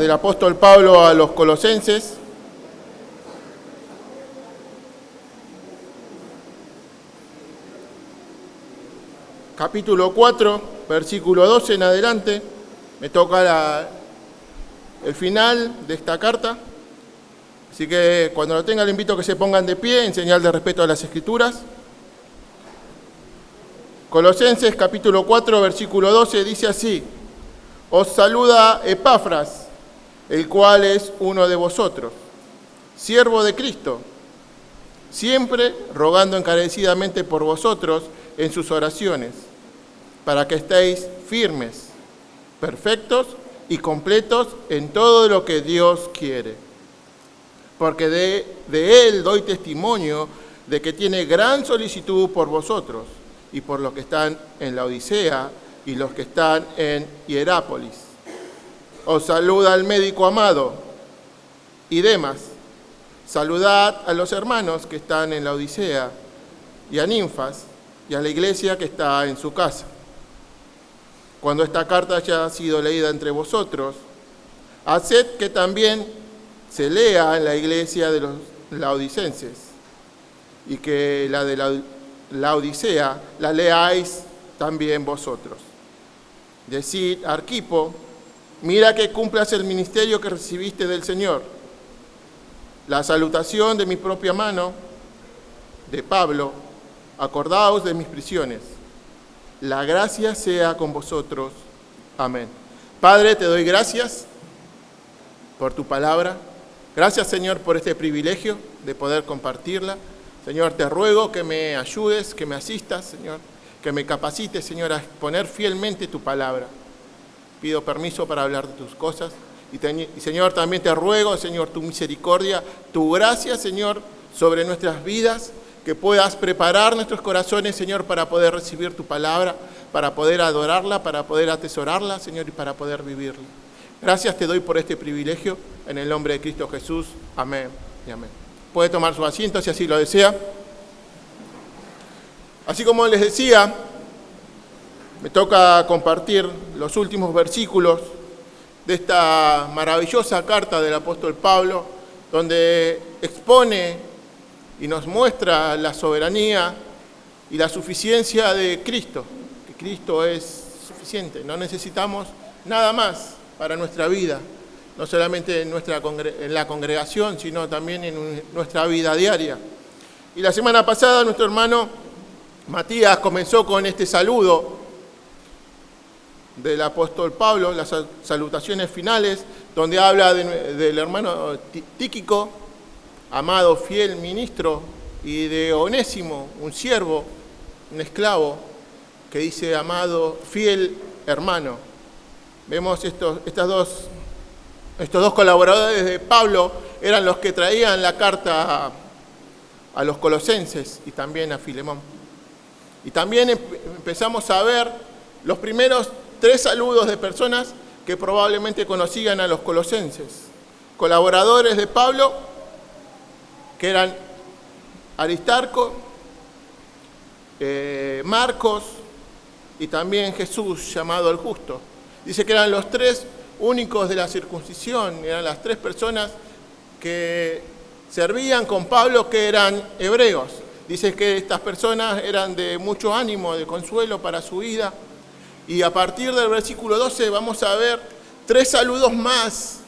del apóstol Pablo a los Colosenses. Capítulo 4, versículo 12 en adelante. Me toca el final de esta carta. Así que cuando lo tenga le invito a que se pongan de pie en señal de respeto a las Escrituras. Colosenses capítulo 4, versículo 12 dice así: Os saluda Epafras, el cual es uno de vosotros, siervo de Cristo, siempre rogando encarecidamente por vosotros en sus oraciones, para que estéis firmes, perfectos y completos en todo lo que Dios quiere. Porque de Él doy testimonio de que tiene gran solicitud por vosotros y por los que están en la Odisea y los que están en Hierápolis. Os saluda el médico amado y Demas. Saludad a los hermanos que están en la Odisea y a Ninfas y a la iglesia que está en su casa. Cuando esta carta haya sido leída entre vosotros, haced que también se lea en la iglesia de los laodicenses, y que la de la Odisea la leáis también vosotros. Decid a Arquipo: mira que cumplas el ministerio que recibiste del Señor. La salutación de mi propia mano, de Pablo, acordaos de mis prisiones. La gracia sea con vosotros. Amén. Padre, te doy gracias por tu palabra. Gracias, Señor, por este privilegio de poder compartirla. Señor, te ruego que me ayudes, que me asistas, Señor, que me capacites, Señor, a exponer fielmente tu palabra. Pido permiso para hablar de tus cosas. Y Señor, también te ruego, Señor, tu misericordia, tu gracia, Señor, sobre nuestras vidas, que puedas preparar nuestros corazones, Señor, para poder recibir tu palabra, para poder adorarla, para poder atesorarla, Señor, y para poder vivirla. Gracias te doy por este privilegio, en el nombre de Cristo Jesús. Amén y amén. Puede tomar su asiento si así lo desea. Así como les decía, me toca compartir los últimos versículos de esta maravillosa carta del apóstol Pablo, donde expone y nos muestra la soberanía y la suficiencia de Cristo, que Cristo es suficiente, no necesitamos nada más para nuestra vida, no solamente en la congregación, sino también en nuestra vida diaria. Y la semana pasada nuestro hermano Matías comenzó con este saludo del apóstol Pablo, las salutaciones finales, donde habla del hermano Tíquico, amado, fiel ministro, y de Onésimo, un siervo, un esclavo, que dice amado, fiel hermano. Vemos estos dos colaboradores de Pablo eran los que traían la carta a los colosenses y también a Filemón. Y también empezamos a ver los primeros 3 saludos de personas que probablemente conocían a los colosenses. Colaboradores de Pablo, que eran Aristarco, Marcos y también Jesús, llamado el Justo. Dice que eran los 3 únicos de la circuncisión, eran las 3 personas que servían con Pablo, que eran hebreos. Dice que estas personas eran de mucho ánimo, de consuelo para su vida. Y a partir del versículo 12 vamos a ver 3 saludos más,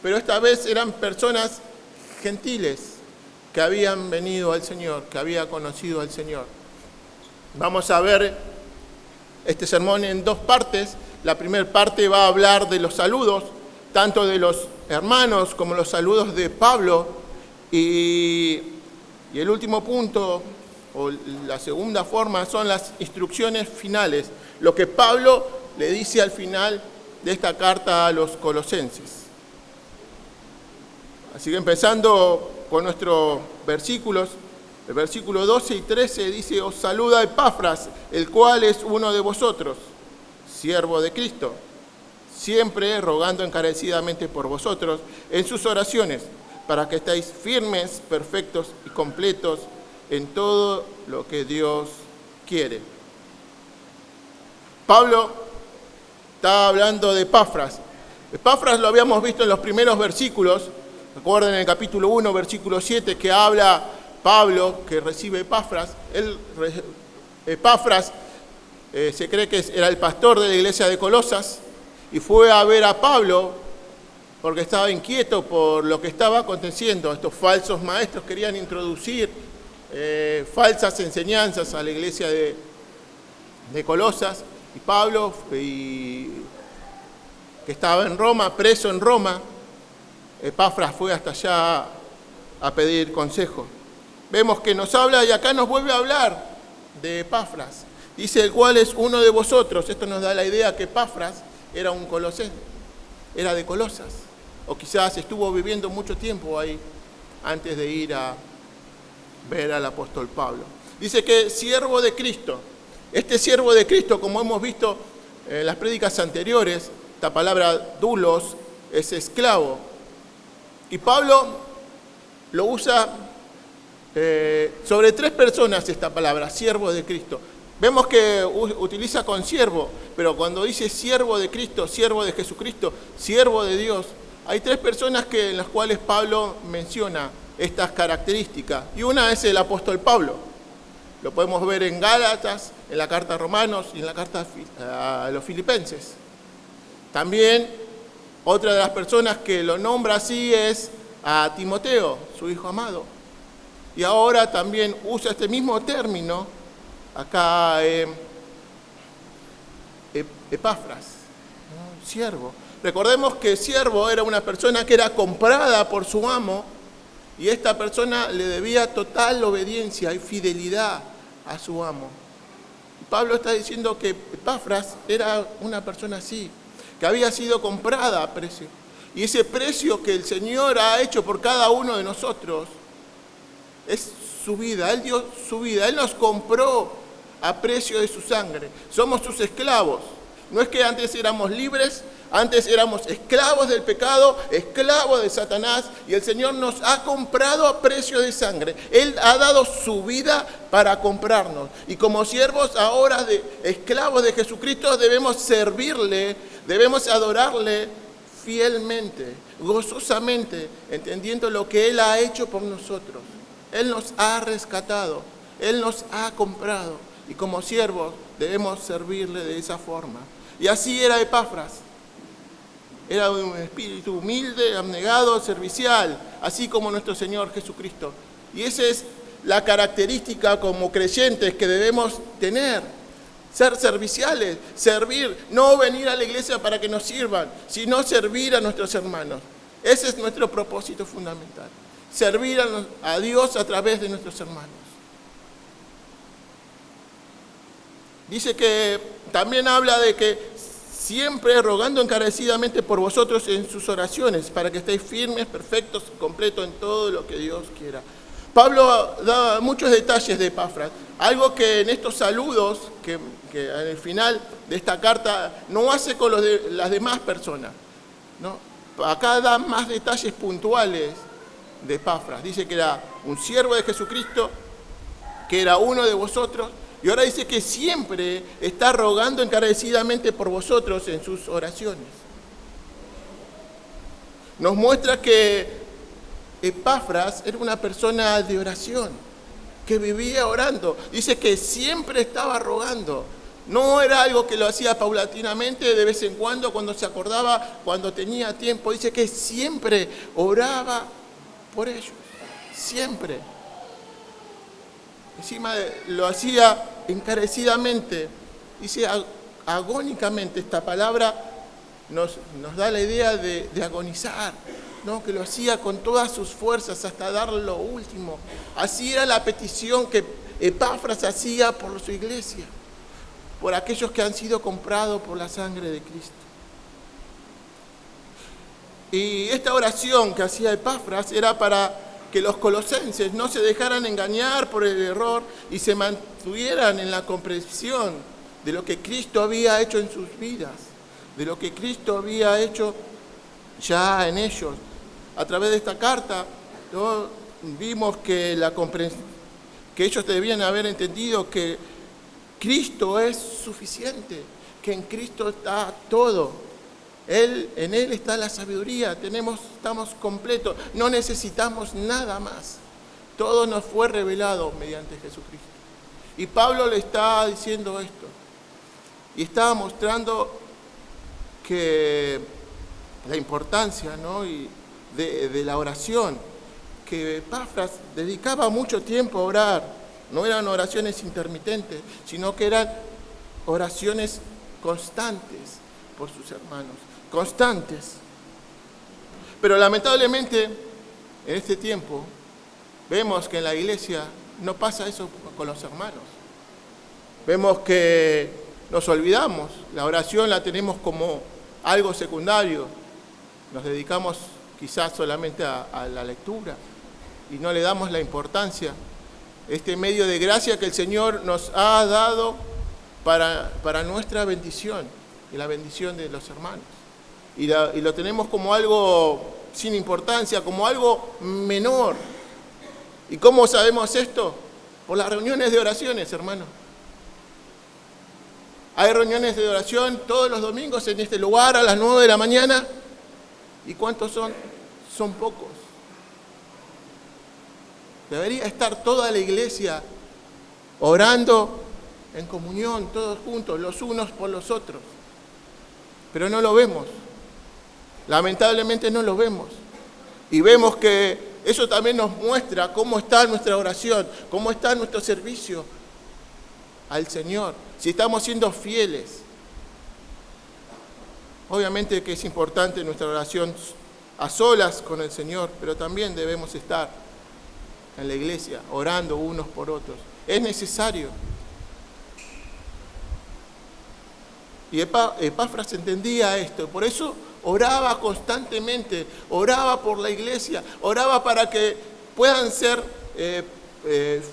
pero esta vez eran personas gentiles que habían venido al Señor, que habían conocido al Señor. Vamos a ver este sermón en 2 partes. La primera parte va a hablar de los saludos, tanto de los hermanos como los saludos de Pablo. Y el último punto, o la segunda forma, son las instrucciones finales, lo que Pablo le dice al final de esta carta a los colosenses. Así que empezando con nuestros versículos, el versículo 12 y 13 dice: Os saluda Epafras, el cual es uno de vosotros, siervo de Cristo, siempre rogando encarecidamente por vosotros en sus oraciones, para que estéis firmes, perfectos y completos en todo lo que Dios quiere. Pablo está hablando de Epafras. Epafras lo habíamos visto en los primeros versículos. Recuerden en el capítulo 1, versículo 7, que habla Pablo, que recibe Epafras. Epafras se cree que era el pastor de la iglesia de Colosas y fue a ver a Pablo porque estaba inquieto por lo que estaba aconteciendo. Estos falsos maestros querían introducir falsas enseñanzas a la iglesia de Colosas, y Pablo, que estaba en Roma, preso en Roma, Epafras fue hasta allá a pedir consejo. Vemos que nos habla y acá nos vuelve a hablar de Epafras. Dice, el cual es uno de vosotros. Esto nos da la idea que Epafras era un colosense, era de Colosas, o quizás estuvo viviendo mucho tiempo ahí antes de ir a ver al apóstol Pablo. Dice que siervo de Cristo. Este siervo de Cristo, como hemos visto en las prédicas anteriores, esta palabra doulos es esclavo. Y Pablo lo usa sobre 3 personas esta palabra, siervo de Cristo. Vemos que utiliza con siervo, pero cuando dice siervo de Cristo, siervo de Jesucristo, siervo de Dios, hay 3 personas en las cuales Pablo menciona estas características. Y una es el apóstol Pablo. Lo podemos ver en Gálatas, en la carta a Romanos y en la carta a los Filipenses. También otra de las personas que lo nombra así es a Timoteo, su hijo amado. Y ahora también usa este mismo término acá Epafras, ¿no? Siervo. Recordemos que siervo era una persona que era comprada por su amo, y esta persona le debía total obediencia y fidelidad a su amo. Pablo está diciendo que Epafras era una persona así, que había sido comprada a precio. Y ese precio que el Señor ha hecho por cada uno de nosotros es su vida. Él dio su vida, Él nos compró a precio de su sangre. Somos sus esclavos. No es que antes éramos libres, antes éramos esclavos del pecado, esclavos de Satanás, y el Señor nos ha comprado a precio de sangre. Él ha dado su vida para comprarnos. Y como siervos ahora de esclavos de Jesucristo debemos servirle, debemos adorarle fielmente, gozosamente, entendiendo lo que Él ha hecho por nosotros. Él nos ha rescatado, Él nos ha comprado, y como siervos debemos servirle de esa forma. Y así era Epafras. Era un espíritu humilde, abnegado, servicial, así como nuestro Señor Jesucristo. Y esa es la característica como creyentes que debemos tener. Ser serviciales, servir, no venir a la iglesia para que nos sirvan, sino servir a nuestros hermanos. Ese es nuestro propósito fundamental. Servir a Dios a través de nuestros hermanos. Dice que también habla de que siempre rogando encarecidamente por vosotros en sus oraciones, para que estéis firmes, perfectos, completos en todo lo que Dios quiera. Pablo da muchos detalles de Epafras, algo que en estos saludos, que en el final de esta carta no hace con las demás personas, ¿no? Acá da más detalles puntuales de Epafras. Dice que era un siervo de Jesucristo, que era uno de vosotros, y ahora dice que siempre está rogando encarecidamente por vosotros en sus oraciones. Nos muestra que Epafras era una persona de oración, que vivía orando. Dice que siempre estaba rogando. No era algo que lo hacía paulatinamente, de vez en cuando se acordaba, cuando tenía tiempo. Dice que siempre oraba por ellos, siempre. Encima lo hacía encarecidamente, dice agónicamente. Esta palabra nos da la idea de agonizar, ¿no? Que lo hacía con todas sus fuerzas hasta dar lo último. Así era la petición que Epafras hacía por su iglesia, por aquellos que han sido comprados por la sangre de Cristo. Y esta oración que hacía Epafras era para que los colosenses no se dejaran engañar por el error y se mantuvieran en la comprensión de lo que Cristo había hecho en sus vidas, de lo que Cristo había hecho ya en ellos. A través de esta carta, ¿no? Vimos que ellos debían haber entendido que Cristo es suficiente, que en Cristo está todo. En Él está la sabiduría, estamos completos, no necesitamos nada más. Todo nos fue revelado mediante Jesucristo. Y Pablo le está diciendo esto. Y estaba mostrando que la importancia, ¿no? de la oración, que Epafras dedicaba mucho tiempo a orar. No eran oraciones intermitentes, sino que eran oraciones constantes por sus hermanos. Constantes. Pero lamentablemente, en este tiempo, vemos que en la iglesia no pasa eso con los hermanos. Vemos que nos olvidamos, la oración la tenemos como algo secundario. Nos dedicamos quizás solamente a la lectura y no le damos la importancia, este medio de gracia que el Señor nos ha dado para nuestra bendición y la bendición de los hermanos. Y lo tenemos como algo sin importancia, como algo menor. ¿Y cómo sabemos esto? Por las reuniones de oraciones, hermano. Hay reuniones de oración todos los domingos en este lugar a las 9 de la mañana. ¿Y cuántos son? Son pocos. Debería estar toda la iglesia orando en comunión, todos juntos, los unos por los otros. Pero no lo vemos. Lamentablemente no lo vemos. Y vemos que eso también nos muestra cómo está nuestra oración, cómo está nuestro servicio al Señor, si estamos siendo fieles. Obviamente que es importante nuestra oración a solas con el Señor, pero también debemos estar en la iglesia orando unos por otros. Es necesario. Y Epafras entendía esto, por eso oraba constantemente, oraba por la iglesia, oraba para que puedan ser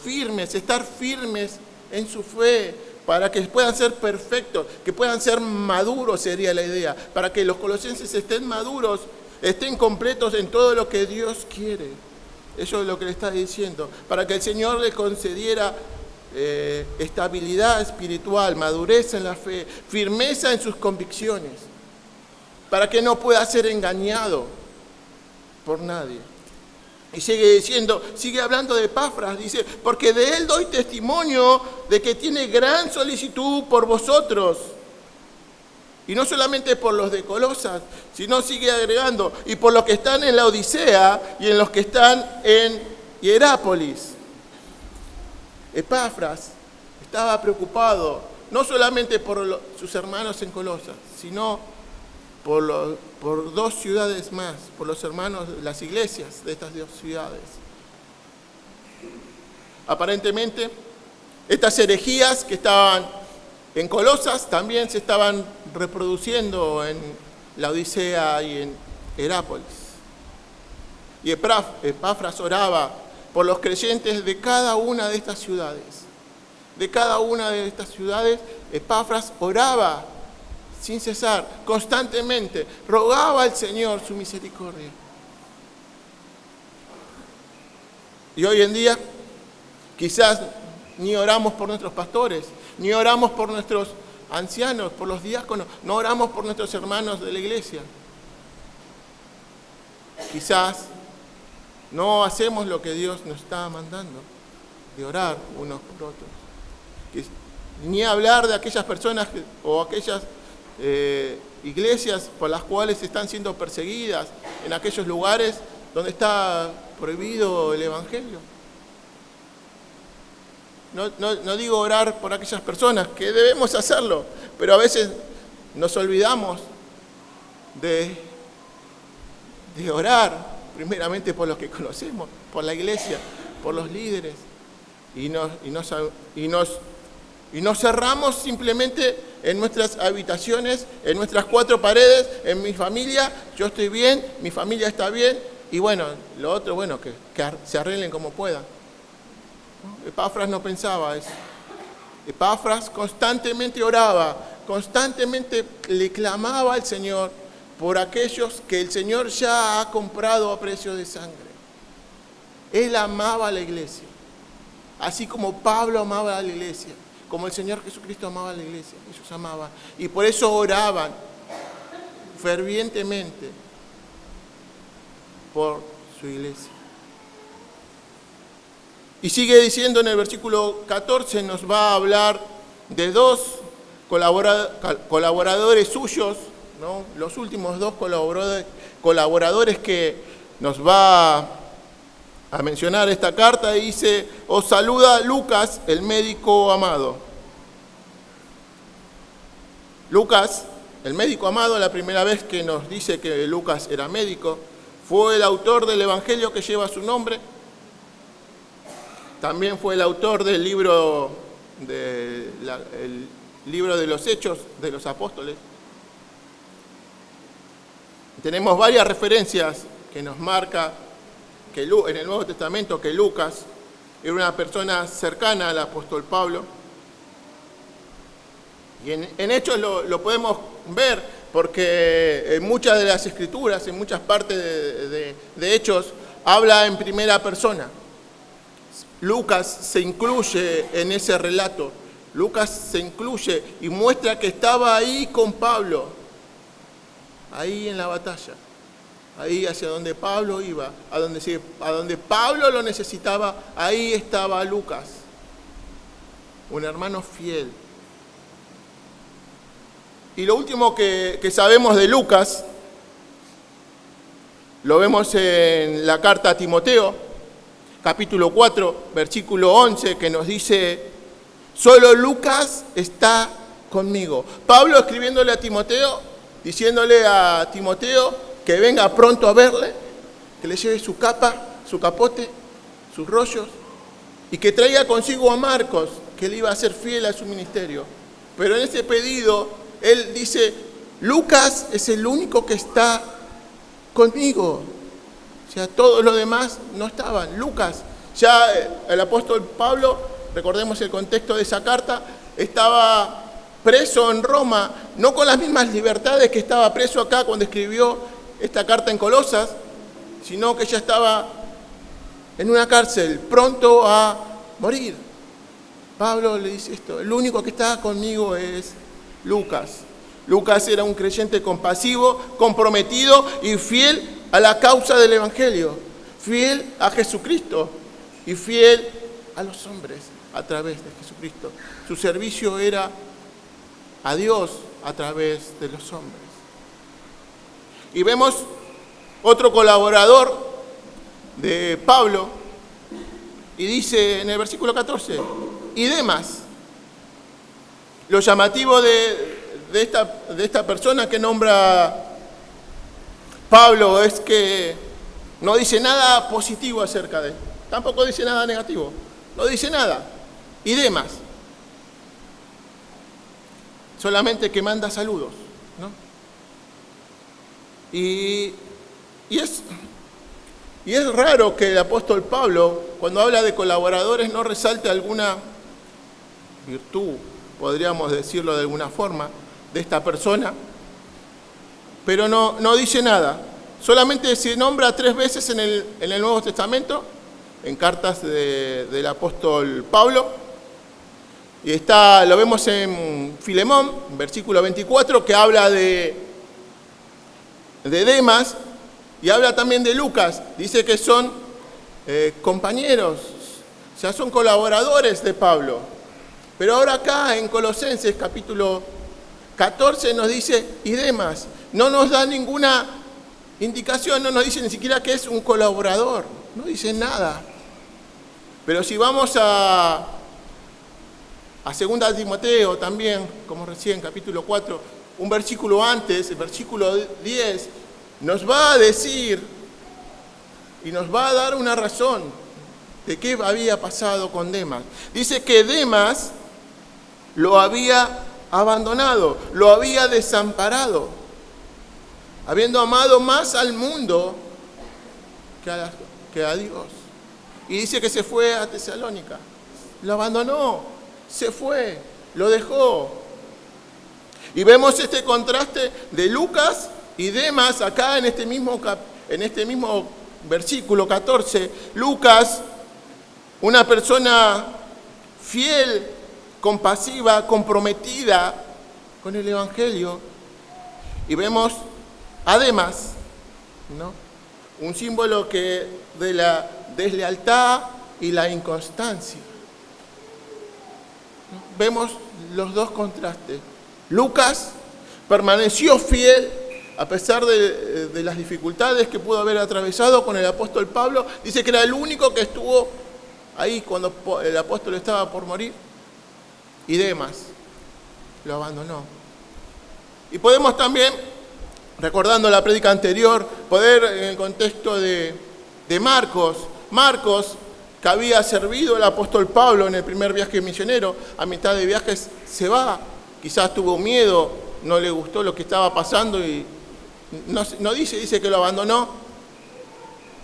firmes, estar firmes en su fe, para que puedan ser perfectos, que puedan ser maduros, sería la idea, para que los colosenses estén maduros, estén completos en todo lo que Dios quiere. Eso es lo que le está diciendo, para que el Señor le concediera estabilidad espiritual, madurez en la fe, firmeza en sus convicciones, para que no pueda ser engañado por nadie. Y sigue diciendo, sigue hablando de Epafras, dice, porque de él doy testimonio de que tiene gran solicitud por vosotros. Y no solamente por los de Colosas, sino sigue agregando, y por los que están en la Odisea y en los que están en Hierápolis. Epafras estaba preocupado no solamente por sus hermanos en Colosas, sino por dos ciudades más, por los hermanos, las iglesias de estas dos ciudades. Aparentemente, estas herejías que estaban en Colosas también se estaban reproduciendo en la Odisea y en Hierápolis. Y Epafras oraba por los creyentes de cada una de estas ciudades. De cada una de estas ciudades, Epafras oraba sin cesar, constantemente, rogaba al Señor su misericordia. Y hoy en día, quizás ni oramos por nuestros pastores, ni oramos por nuestros ancianos, por los diáconos, no oramos por nuestros hermanos de la iglesia. Quizás no hacemos lo que Dios nos está mandando, de orar unos por otros. Ni hablar de aquellas personas o aquellas iglesias por las cuales están siendo perseguidas en aquellos lugares donde está prohibido el evangelio. No digo orar por aquellas personas, que debemos hacerlo, pero a veces nos olvidamos de orar primeramente por los que conocemos, por la iglesia, por los líderes, y nos cerramos simplemente en nuestras habitaciones, en nuestras cuatro paredes, en mi familia, yo estoy bien, mi familia está bien, y bueno, lo otro, bueno, que se arreglen como puedan. Epafras no pensaba eso. Epafras constantemente oraba, constantemente le clamaba al Señor por aquellos que el Señor ya ha comprado a precio de sangre. Él amaba a la iglesia, así como Pablo amaba a la iglesia, como el Señor Jesucristo amaba a la iglesia, ellos amaban, y por eso oraban. fervientemente por su iglesia. Y sigue diciendo en el versículo 14, nos va a hablar de dos colaboradores suyos, ¿no? Los últimos dos colaboradores que nos va a mencionar esta carta. Dice: os saluda Lucas, el médico amado. Lucas, el médico amado, la primera vez que nos dice que Lucas era médico, fue el autor del evangelio que lleva su nombre. También fue el autor del libro el libro de los Hechos de los Apóstoles. Tenemos varias referencias que nos marca que en el Nuevo Testamento que Lucas era una persona cercana al apóstol Pablo. Y en Hechos lo podemos ver, porque en muchas de las escrituras, en muchas partes de Hechos, habla en primera persona. Lucas se incluye en ese relato. Lucas se incluye y muestra que estaba ahí con Pablo, ahí en la batalla, ahí hacia donde Pablo iba, a donde Pablo lo necesitaba, ahí estaba Lucas, un hermano fiel. Y lo último que sabemos de Lucas, lo vemos en la carta a Timoteo, capítulo 4, versículo 11, que nos dice: solo Lucas está conmigo. Pablo escribiéndole a Timoteo, diciéndole a Timoteo que venga pronto a verle, que le lleve su capa, su capote, sus rollos, y que traiga consigo a Marcos, que le iba a ser fiel a su ministerio. Pero en ese pedido, él dice: Lucas es el único que está conmigo. O sea, todos los demás no estaban. Lucas, ya el apóstol Pablo, recordemos el contexto de esa carta, estaba preso en Roma, no con las mismas libertades que estaba preso acá cuando escribió esta carta en Colosas, sino que ya estaba en una cárcel, pronto a morir. Pablo le dice esto: el único que está conmigo es Lucas. Lucas era un creyente compasivo, comprometido y fiel a la causa del Evangelio, fiel a Jesucristo y fiel a los hombres a través de Jesucristo. Su servicio era a Dios a través de los hombres. Y vemos otro colaborador de Pablo, y dice en el versículo 14: y Demas. Lo llamativo de esta persona que nombra Pablo es que no dice nada positivo acerca de él, tampoco dice nada negativo, no dice nada. Y Demas, solamente que manda saludos, ¿no? Y es raro que el apóstol Pablo, cuando habla de colaboradores, no resalte alguna virtud, podríamos decirlo de alguna forma, de esta persona, pero no dice nada. Solamente se nombra 3 veces en el Nuevo Testamento, en cartas del apóstol Pablo, y lo vemos en Filemón, versículo 24, que habla de Demas, y habla también de Lucas. Dice que son compañeros, o sea, son colaboradores de Pablo. Pero ahora acá en Colosenses capítulo 14 nos dice: y Demas. No nos da ninguna indicación, no nos dice ni siquiera que es un colaborador, no dice nada. Pero si vamos a 2 Timoteo también, como recién, capítulo 4, un versículo antes, el versículo 10, nos va a decir y nos va a dar una razón de qué había pasado con Demas. Dice que Demas lo había abandonado, lo había desamparado, habiendo amado más al mundo que a Dios. Y dice que se fue a Tesalónica, lo abandonó, se fue, lo dejó. Y vemos este contraste de Lucas y Demas acá en este mismo versículo 14. Lucas, una persona fiel, compasiva, comprometida con el Evangelio. Y vemos Además, ¿no?, un símbolo de la deslealtad y la inconstancia. Vemos los dos contrastes. Lucas permaneció fiel a pesar de las dificultades que pudo haber atravesado con el apóstol Pablo. Dice que era el único que estuvo ahí cuando el apóstol estaba por morir. Y Demas lo abandonó. Y podemos también, recordando la prédica anterior, poder en el contexto de Marcos, que había servido el apóstol Pablo en el primer viaje misionero, a mitad de viajes se va, quizás tuvo miedo, no le gustó lo que estaba pasando y no dice que lo abandonó,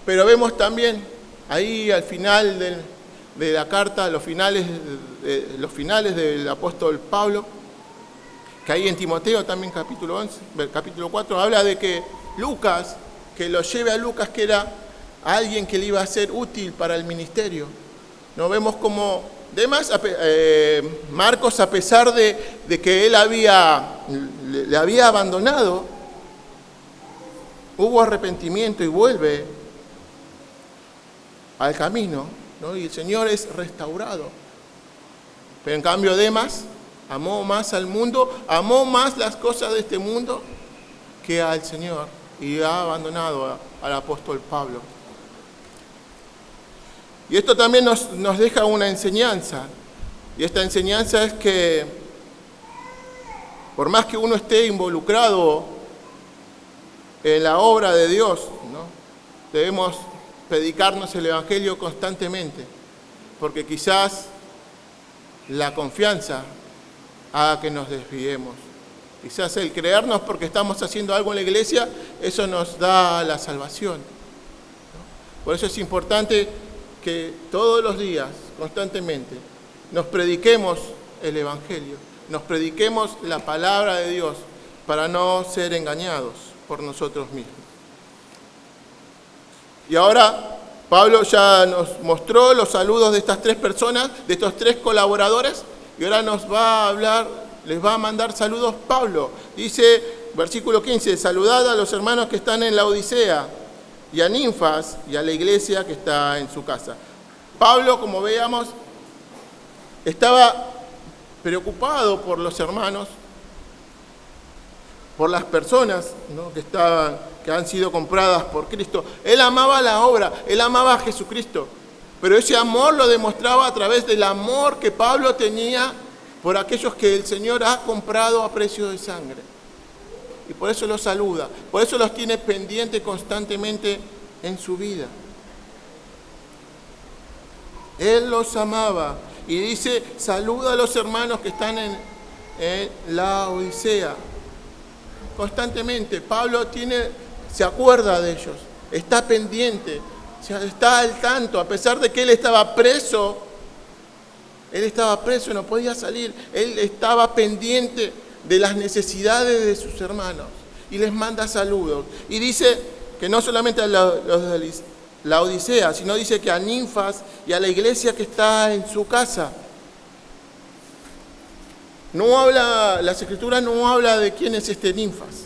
pero vemos también ahí al final de la carta, los finales del apóstol Pablo, que ahí en Timoteo también capítulo 4, habla de que Lucas, que lo lleve a Lucas, que era alguien que le iba a ser útil para el ministerio. Nos vemos como Demas, Marcos, a pesar de que él le había abandonado, hubo arrepentimiento y vuelve al camino, ¿no? Y el Señor es restaurado. Pero en cambio Demas amó más al mundo, amó más las cosas de este mundo que al Señor, y ha abandonado al apóstol Pablo. Y esto también nos deja una enseñanza, y esta enseñanza es que por más que uno esté involucrado en la obra de Dios, ¿no?, debemos predicarnos el Evangelio constantemente, porque quizás la confianza haga que nos desviemos. Quizás el creernos porque estamos haciendo algo en la iglesia, eso nos da la salvación, ¿no? Por eso es importante que todos los días, constantemente, nos prediquemos el Evangelio, nos prediquemos la palabra de Dios para no ser engañados por nosotros mismos. Y ahora Pablo ya nos mostró los saludos de estas tres personas, de estos tres colaboradores, y ahora nos va a hablar, les va a mandar saludos Pablo. Dice, versículo 15, saludad a los hermanos que están en la Odisea, y a Ninfas, y a la iglesia que está en su casa. Pablo, como veíamos, estaba preocupado por los hermanos, por las personas, ¿no?, que han sido compradas por Cristo. Él amaba la obra, él amaba a Jesucristo, pero ese amor lo demostraba a través del amor que Pablo tenía por aquellos que el Señor ha comprado a precio de sangre. Y por eso los saluda, por eso los tiene pendiente constantemente en su vida. Él los amaba y dice, saluda a los hermanos que están en la Odisea. Constantemente, Pablo se acuerda de ellos, está pendiente, está al tanto, a pesar de que él estaba preso, no podía salir, él estaba pendiente de las necesidades de sus hermanos y les manda saludos. Y dice que no solamente a los de la Odisea, sino dice que a Ninfas y a la iglesia que está en su casa. Las Escrituras no habla de quién es este Ninfas.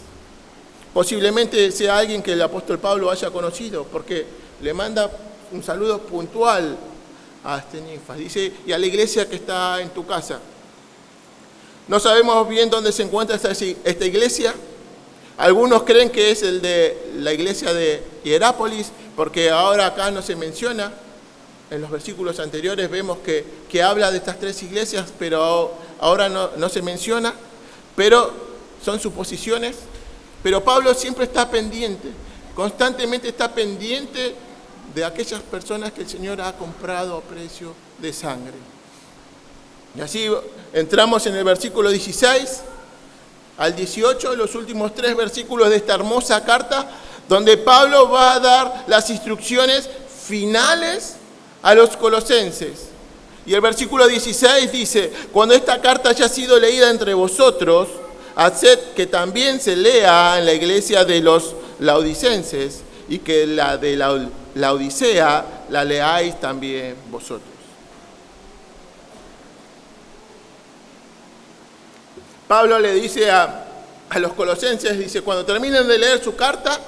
Posiblemente sea alguien que el apóstol Pablo haya conocido, porque le manda un saludo puntual a este Ninfas. Dice, y a la iglesia que está en tu casa. No sabemos bien dónde se encuentra esta iglesia. Algunos creen que es el de la iglesia de Hierápolis, porque ahora acá no se menciona. En los versículos anteriores vemos que habla de estas tres iglesias, pero ahora no se menciona. Pero son suposiciones. Pero Pablo siempre está pendiente, constantemente está pendiente de aquellas personas que el Señor ha comprado a precio de sangre. Y así entramos en el versículo 16 al 18, los últimos 3 versículos de esta hermosa carta, donde Pablo va a dar las instrucciones finales a los colosenses. Y el versículo 16 dice, cuando esta carta haya sido leída entre vosotros, haced que también se lea en la iglesia de los laodicenses, y que la de la Odisea la leáis también vosotros. Pablo le dice a a los colosenses, dice, cuando terminen de leer su carta,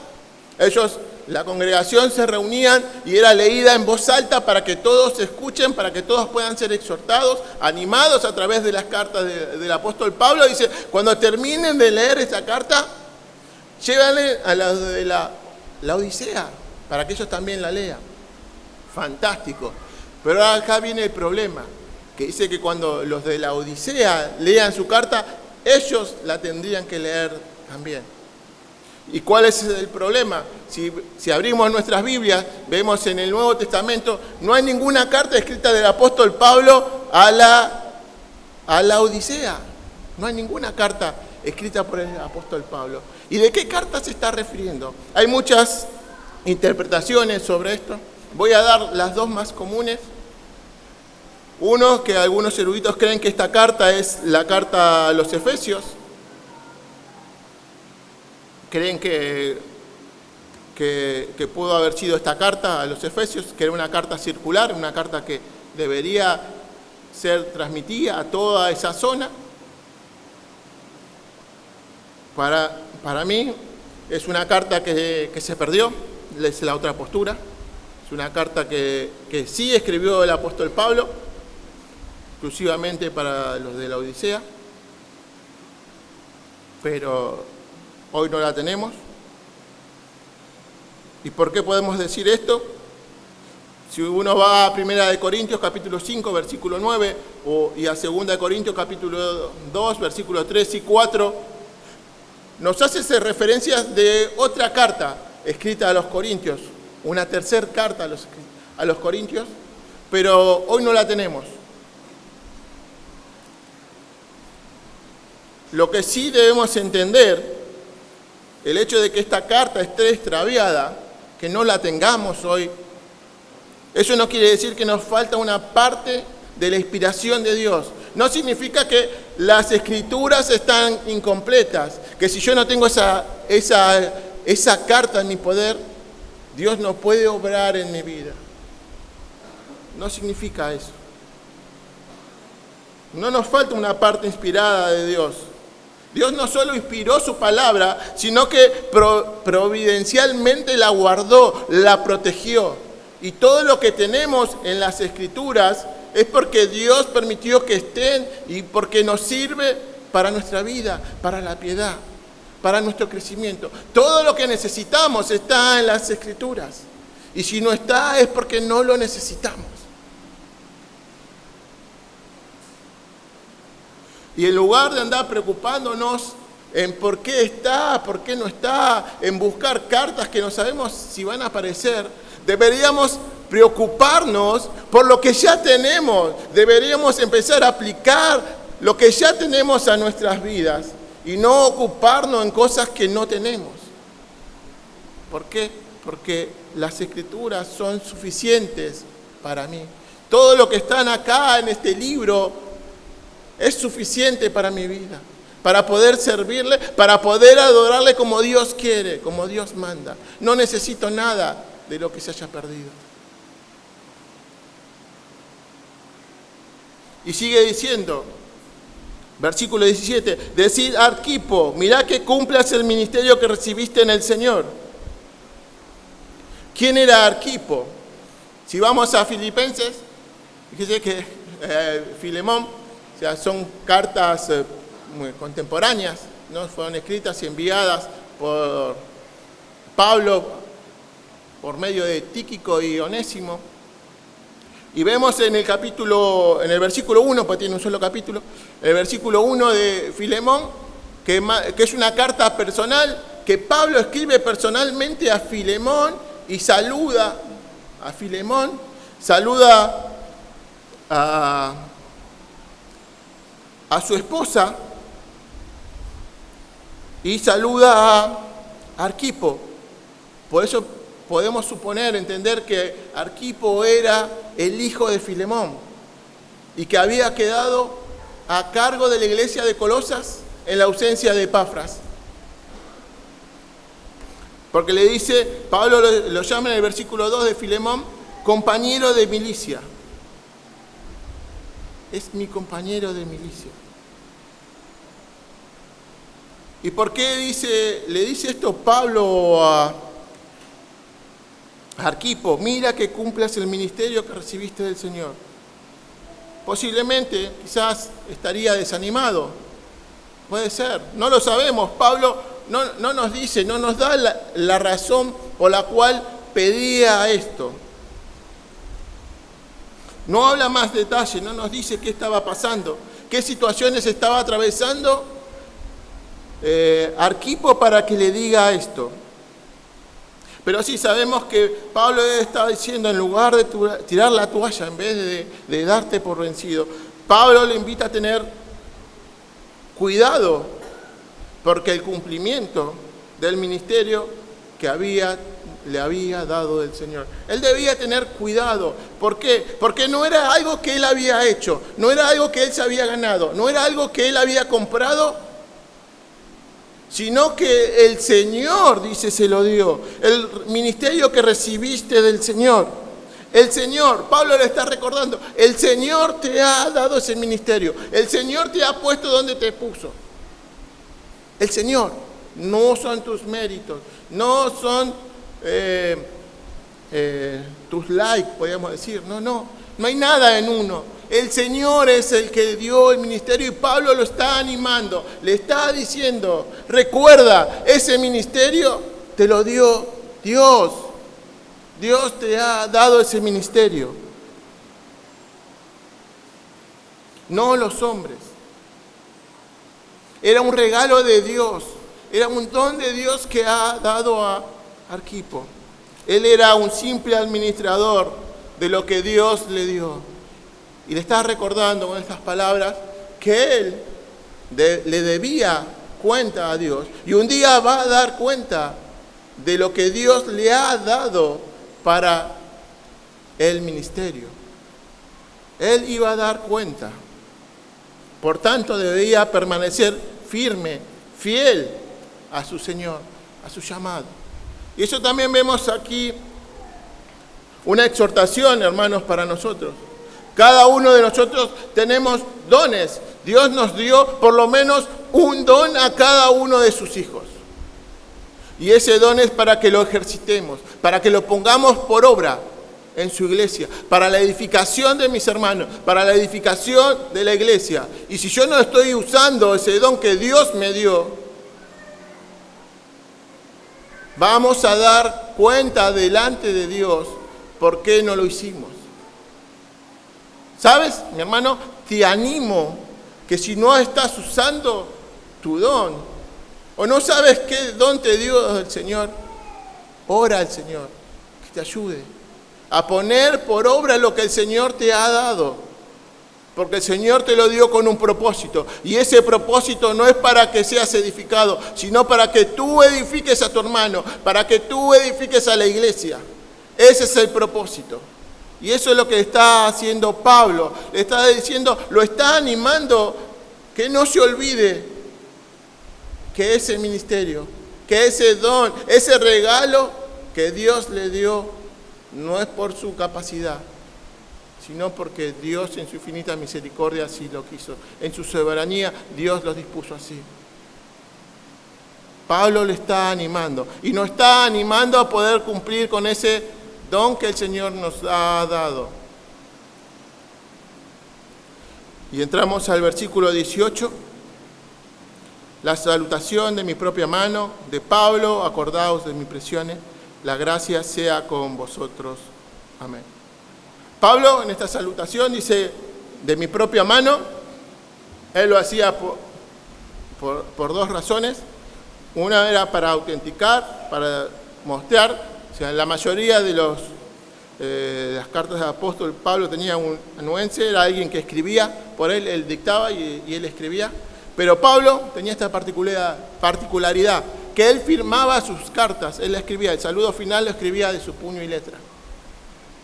la congregación se reunían y era leída en voz alta para que todos escuchen, para que todos puedan ser exhortados, animados a través de las cartas del apóstol Pablo. Dice, cuando terminen de leer esa carta, llévanle a la de la Odisea, para que ellos también la lean. Fantástico. Pero acá viene el problema, que dice que cuando los de la Odisea lean su carta, ellos la tendrían que leer también. ¿Y cuál es el problema? Si abrimos nuestras Biblias, vemos en el Nuevo Testamento, no hay ninguna carta escrita del apóstol Pablo a la Odisea. No hay ninguna carta escrita por el apóstol Pablo. ¿Y de qué carta se está refiriendo? Hay muchas interpretaciones sobre esto. Voy a dar las dos más comunes. Uno, que algunos eruditos creen que esta carta es la carta a los Efesios. Creen que pudo haber sido esta carta a los Efesios, que era una carta circular, una carta que debería ser transmitida a toda esa zona. Para mí es una carta que se perdió, es la otra postura. Es una carta que sí escribió el apóstol Pablo, exclusivamente para los de la Odisea, pero hoy no la tenemos. ¿Y por qué podemos decir esto? Si uno va a 1 Corintios capítulo 5, versículo 9, y a 2 Corintios capítulo 2, versículos 3 y 4, nos hace referencias de otra carta escrita a los Corintios, una tercera carta a los Corintios, pero hoy no la tenemos. Lo que sí debemos entender, el hecho de que esta carta esté extraviada, que no la tengamos hoy, eso no quiere decir que nos falta una parte de la inspiración de Dios. No significa que las escrituras están incompletas, que si yo no tengo esa carta en mi poder, Dios no puede obrar en mi vida. No significa eso. No nos falta una parte inspirada de Dios. Dios no solo inspiró su palabra, sino que providencialmente la guardó, la protegió. Y todo lo que tenemos en las Escrituras es porque Dios permitió que estén y porque nos sirve para nuestra vida, para la piedad, para nuestro crecimiento. Todo lo que necesitamos está en las Escrituras. Y si no está es porque no lo necesitamos. Y en lugar de andar preocupándonos en por qué está, por qué no está, en buscar cartas que no sabemos si van a aparecer, deberíamos preocuparnos por lo que ya tenemos. Deberíamos empezar a aplicar lo que ya tenemos a nuestras vidas y no ocuparnos en cosas que no tenemos. ¿Por qué? Porque las Escrituras son suficientes para mí. Todo lo que están acá en este libro es suficiente para mi vida, para poder servirle, para poder adorarle como Dios quiere, como Dios manda. No necesito nada de lo que se haya perdido. Y sigue diciendo, versículo 17, decid Arquipo, mirá que cumplas el ministerio que recibiste en el Señor. ¿Quién era Arquipo? Si vamos a Filipenses, fíjese que Filemón, o sea, son cartas muy contemporáneas, ¿no? Fueron escritas y enviadas por Pablo por medio de Tíquico y Onésimo. Y vemos en el versículo 1, pues tiene un solo capítulo, el versículo 1 de Filemón, que es una carta personal que Pablo escribe personalmente a Filemón y saluda a Filemón, saluda a su esposa y saluda a Arquipo. Por eso podemos suponer, entender que Arquipo era el hijo de Filemón y que había quedado a cargo de la iglesia de Colosas en la ausencia de Epafras. Porque le dice, Pablo lo llama en el versículo 2 de Filemón, compañero de milicia. Es mi compañero de milicia. ¿Y por qué le dice esto Pablo a Arquipo? Mira que cumplas el ministerio que recibiste del Señor. Posiblemente, quizás estaría desanimado. Puede ser, no lo sabemos. Pablo no nos dice, no nos da la razón por la cual pedía esto. No habla más detalle, no nos dice qué estaba pasando, qué situaciones estaba atravesando Arquipo para que le diga esto. Pero sí sabemos que Pablo estaba diciendo, en lugar de tirar la toalla, en vez de darte por vencido, Pablo le invita a tener cuidado, porque el cumplimiento del ministerio que le había dado el Señor. Él debía tener cuidado. ¿Por qué? Porque no era algo que él había hecho, no era algo que él se había ganado, no era algo que él había comprado, sino que el Señor, dice, se lo dio. El ministerio que recibiste del Señor. El Señor, Pablo le está recordando, el Señor te ha dado ese ministerio. El Señor te ha puesto donde te puso. El Señor, no son tus méritos, no son tus likes, podríamos decir. No hay nada en uno. El Señor es el que dio el ministerio y Pablo lo está animando, le está diciendo, recuerda, ese ministerio te lo dio Dios. Dios te ha dado ese ministerio, no los hombres. Era un regalo de Dios, era un don de Dios que ha dado a Arquipo. Él era un simple administrador de lo que Dios le dio. Y le está recordando con estas palabras que él le debía cuenta a Dios. Y un día va a dar cuenta de lo que Dios le ha dado para el ministerio. Él iba a dar cuenta. Por tanto, debía permanecer firme, fiel a su Señor, a su llamado. Y eso también vemos aquí una exhortación, hermanos, para nosotros. Cada uno de nosotros tenemos dones. Dios nos dio por lo menos un don a cada uno de sus hijos. Y ese don es para que lo ejercitemos, para que lo pongamos por obra en su iglesia, para la edificación de mis hermanos, para la edificación de la iglesia. Y si yo no estoy usando ese don que Dios me dio, vamos a dar cuenta delante de Dios por qué no lo hicimos. ¿Sabes, mi hermano? Te animo que si no estás usando tu don, o no sabes qué don te dio el Señor, ora al Señor, que te ayude a poner por obra lo que el Señor te ha dado. Porque el Señor te lo dio con un propósito. Y ese propósito no es para que seas edificado, sino para que tú edifiques a tu hermano, para que tú edifiques a la iglesia. Ese es el propósito. Y eso es lo que está haciendo Pablo. Le está diciendo, lo está animando, que no se olvide que ese ministerio, que ese don, ese regalo que Dios le dio, no es por su capacidad, sino porque Dios en su infinita misericordia así lo quiso. En su soberanía Dios lo dispuso así. Pablo le está animando y nos está animando a poder cumplir con ese don que el Señor nos ha dado. Y entramos al versículo 18. La salutación de mi propia mano, de Pablo, acordaos de mis prisiones, la gracia sea con vosotros. Amén. Pablo en esta salutación dice, de mi propia mano. Él lo hacía por dos razones. Una era para autenticar, para mostrar. O sea, la mayoría de las cartas del apóstol Pablo tenía un amanuense, era alguien que escribía por él dictaba y él escribía. Pero Pablo tenía esta particularidad, que él firmaba sus cartas, él escribía, el saludo final lo escribía de su puño y letra,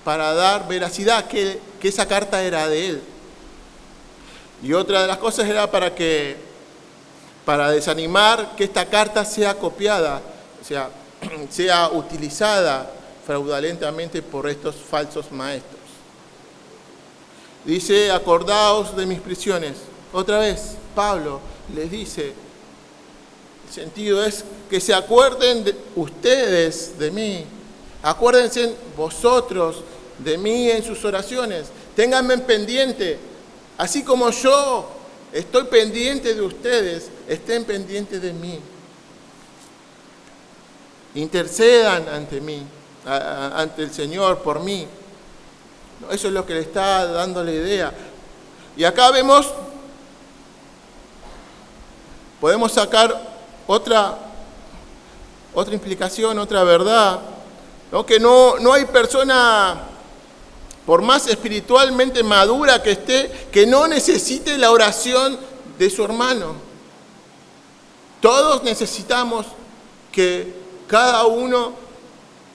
para dar veracidad que esa carta era de él. Y otra de las cosas era para desanimar que esta carta sea copiada, o sea, sea utilizada fraudulentamente por estos falsos maestros. Dice, acordaos de mis prisiones. Otra vez, Pablo les dice, sentido es que se acuerden ustedes de mí. Acuérdense vosotros de mí en sus oraciones. Ténganme pendiente. Así como yo estoy pendiente de ustedes, estén pendientes de mí. Intercedan ante mí, ante el Señor por mí. Eso es lo que le está dando la idea. Y acá podemos sacar otra implicación, otra verdad, ¿no? Que no hay persona, por más espiritualmente madura que esté, que no necesite la oración de su hermano. Todos necesitamos que cada uno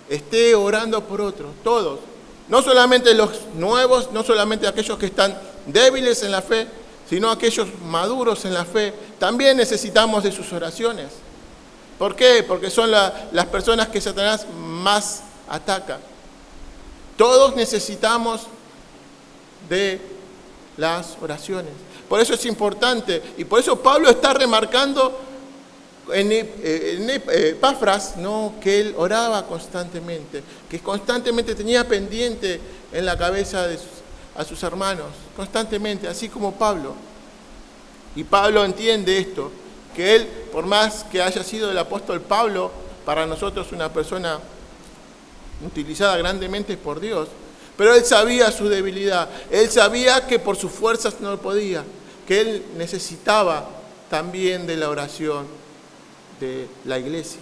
esté orando por otro, todos. No solamente los nuevos, no solamente aquellos que están débiles en la fe, sino aquellos maduros en la fe. También necesitamos de sus oraciones. ¿Por qué? Porque son las personas que Satanás más ataca. Todos necesitamos de las oraciones. Por eso es importante, y por eso Pablo está remarcando en Epafras, ¿no?, que él oraba constantemente, que constantemente tenía pendiente en la cabeza a sus hermanos, constantemente, así como Pablo. Y Pablo entiende esto, que él, por más que haya sido el apóstol Pablo, para nosotros una persona utilizada grandemente por Dios, pero él sabía su debilidad, él sabía que por sus fuerzas no podía, que él necesitaba también de la oración de la iglesia.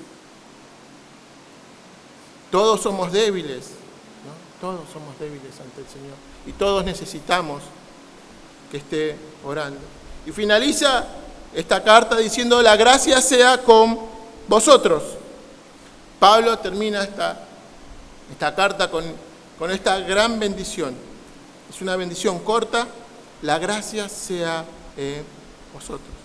Todos somos débiles, ¿no? Todos somos débiles ante el Señor y todos necesitamos que esté orando. Y finaliza esta carta diciendo: la gracia sea con vosotros. Pablo termina esta carta con esta gran bendición. Es una bendición corta: la gracia sea en vosotros.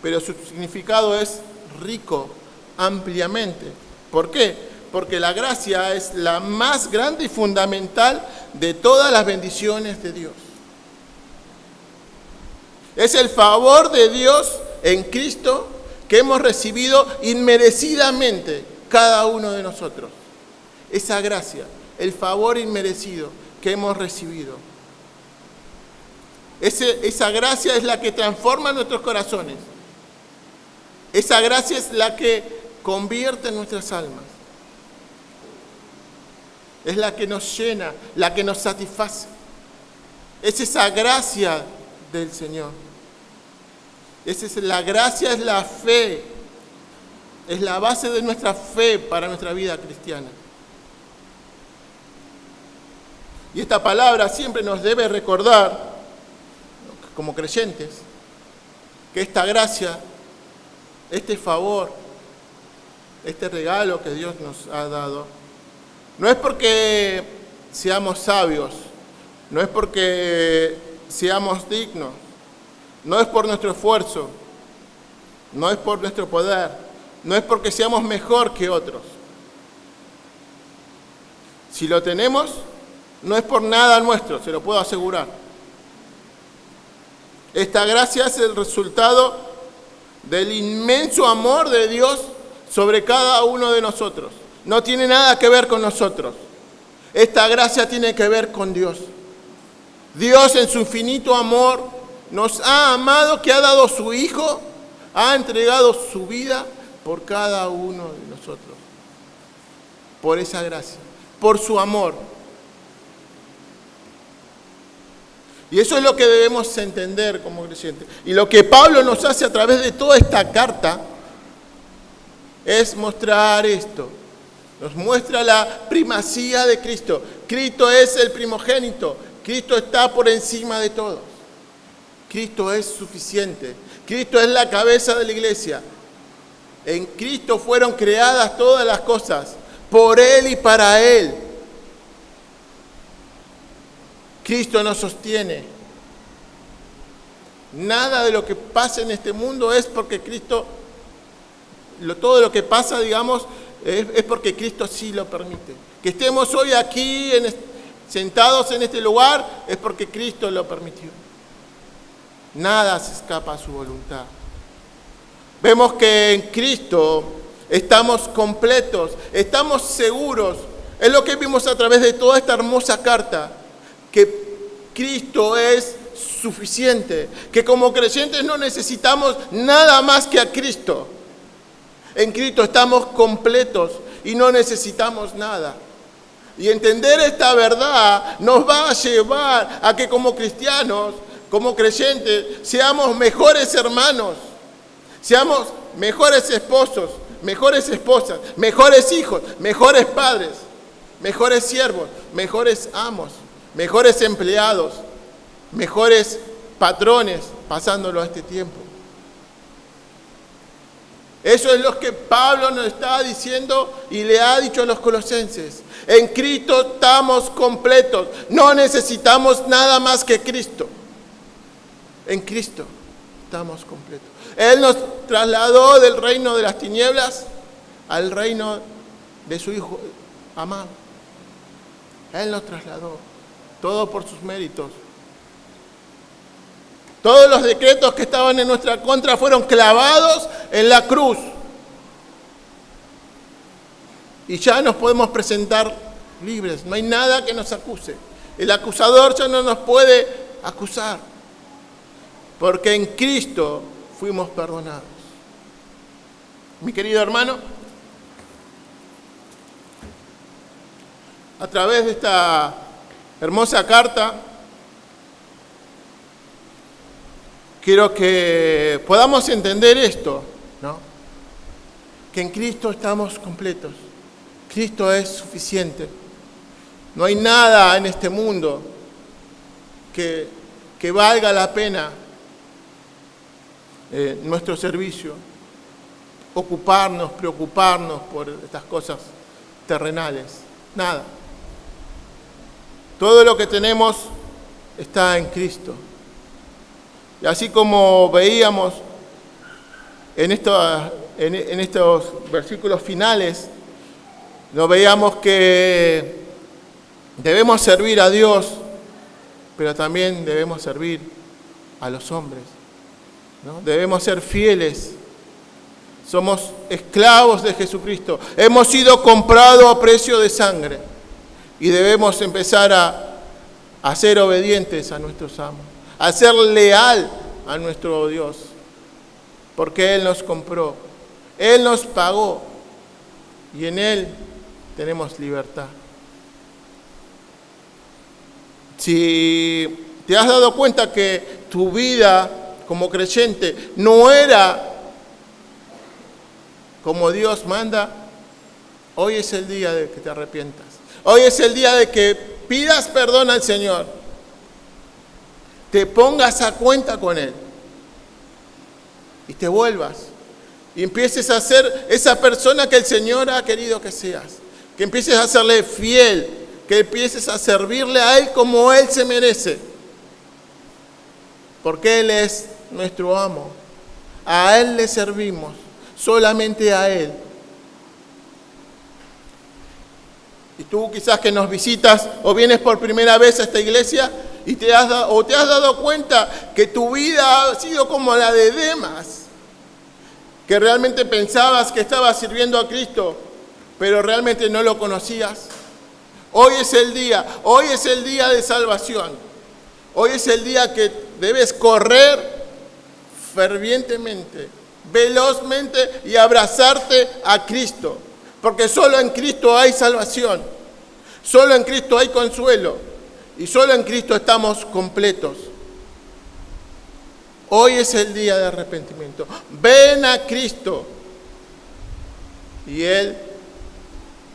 Pero su significado es rico, ampliamente. ¿Por qué? Porque la gracia es la más grande y fundamental de todas las bendiciones de Dios. Es el favor de Dios en Cristo que hemos recibido inmerecidamente cada uno de nosotros. Esa gracia, el favor inmerecido que hemos recibido. Esa gracia es la que transforma nuestros corazones. Esa gracia es la que convierte nuestras almas. Es la que nos llena, la que nos satisface. Es esa gracia del Señor. La gracia es la fe. Es la base de nuestra fe para nuestra vida cristiana. Y esta palabra siempre nos debe recordar, como creyentes, que esta gracia, este favor, este regalo que Dios nos ha dado, no es porque seamos sabios, no es porque seamos dignos, no es por nuestro esfuerzo, no es por nuestro poder, no es porque seamos mejor que otros. Si lo tenemos, no es por nada nuestro, se lo puedo asegurar. Esta gracia es el resultado del inmenso amor de Dios sobre cada uno de nosotros. No tiene nada que ver con nosotros. Esta gracia tiene que ver con Dios. Dios en su infinito amor nos ha amado, que ha dado su Hijo, ha entregado su vida por cada uno de nosotros. Por esa gracia, por su amor. Y eso es lo que debemos entender como creyentes. Y lo que Pablo nos hace a través de toda esta carta es mostrar esto. Nos muestra la primacía de Cristo. Cristo es el primogénito. Cristo está por encima de todos. Cristo es suficiente. Cristo es la cabeza de la iglesia. En Cristo fueron creadas todas las cosas, por Él y para Él. Cristo nos sostiene. Nada de lo que pasa en este mundo es porque Cristo, todo lo que pasa, digamos, es porque Cristo sí lo permite. Que estemos hoy aquí sentados en este lugar es porque Cristo lo permitió. Nada se escapa a su voluntad. Vemos que en Cristo estamos completos, estamos seguros. Es lo que vimos a través de toda esta hermosa carta, que Cristo es suficiente, que como creyentes no necesitamos nada más que a Cristo. En Cristo estamos completos y no necesitamos nada. Y entender esta verdad nos va a llevar a que como cristianos, como creyentes, seamos mejores hermanos, seamos mejores esposos, mejores esposas, mejores hijos, mejores padres, mejores siervos, mejores amos, mejores empleados, mejores patrones, pasándolo a este tiempo. Eso es lo que Pablo nos está diciendo y le ha dicho a los colosenses. En Cristo estamos completos, no necesitamos nada más que Cristo. En Cristo estamos completos. Él nos trasladó del reino de las tinieblas al reino de su Hijo amado. Él nos trasladó, todo por sus méritos. Todos los decretos que estaban en nuestra contra fueron clavados en la cruz. Y ya nos podemos presentar libres. No hay nada que nos acuse. El acusador ya no nos puede acusar. Porque en Cristo fuimos perdonados. Mi querido hermano, a través de esta hermosa carta, quiero que podamos entender esto, ¿no? Que en Cristo estamos completos. Cristo es suficiente. No hay nada en este mundo que valga la pena nuestro servicio, ocuparnos, preocuparnos por estas cosas terrenales. Nada. Todo lo que tenemos está en Cristo. Y así como veíamos en estos versículos finales, nos veíamos que debemos servir a Dios, pero también debemos servir a los hombres, ¿no? Debemos ser fieles. Somos esclavos de Jesucristo. Hemos sido comprados a precio de sangre y debemos empezar a ser obedientes a nuestros amos, a ser leal a nuestro Dios, porque Él nos compró, Él nos pagó y en Él tenemos libertad. Si te has dado cuenta que tu vida como creyente no era como Dios manda, hoy es el día de que te arrepientas. Hoy es el día de que pidas perdón al Señor, te pongas a cuenta con Él y te vuelvas y empieces a ser esa persona que el Señor ha querido que seas, que empieces a serle fiel, que empieces a servirle a Él como Él se merece, porque Él es nuestro amo, a Él le servimos, solamente a Él. Y tú quizás que nos visitas o vienes por primera vez a esta iglesia y te has dado cuenta que tu vida ha sido como la de Demas, que realmente pensabas que estabas sirviendo a Cristo, pero realmente no lo conocías. Hoy es el día de salvación. Hoy es el día que debes correr fervientemente, velozmente y abrazarte a Cristo, porque solo en Cristo hay salvación, solo en Cristo hay consuelo y solo en Cristo estamos completos. Hoy es el día de arrepentimiento. Ven a Cristo y Él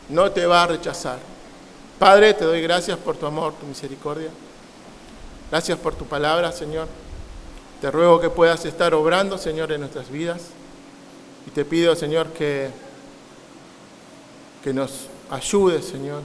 no te va a rechazar. Padre, te doy gracias por tu amor, tu misericordia. Gracias por tu palabra, Señor. Te ruego que puedas estar obrando, Señor, en nuestras vidas. Y te pido, Señor, que nos ayudes, Señor,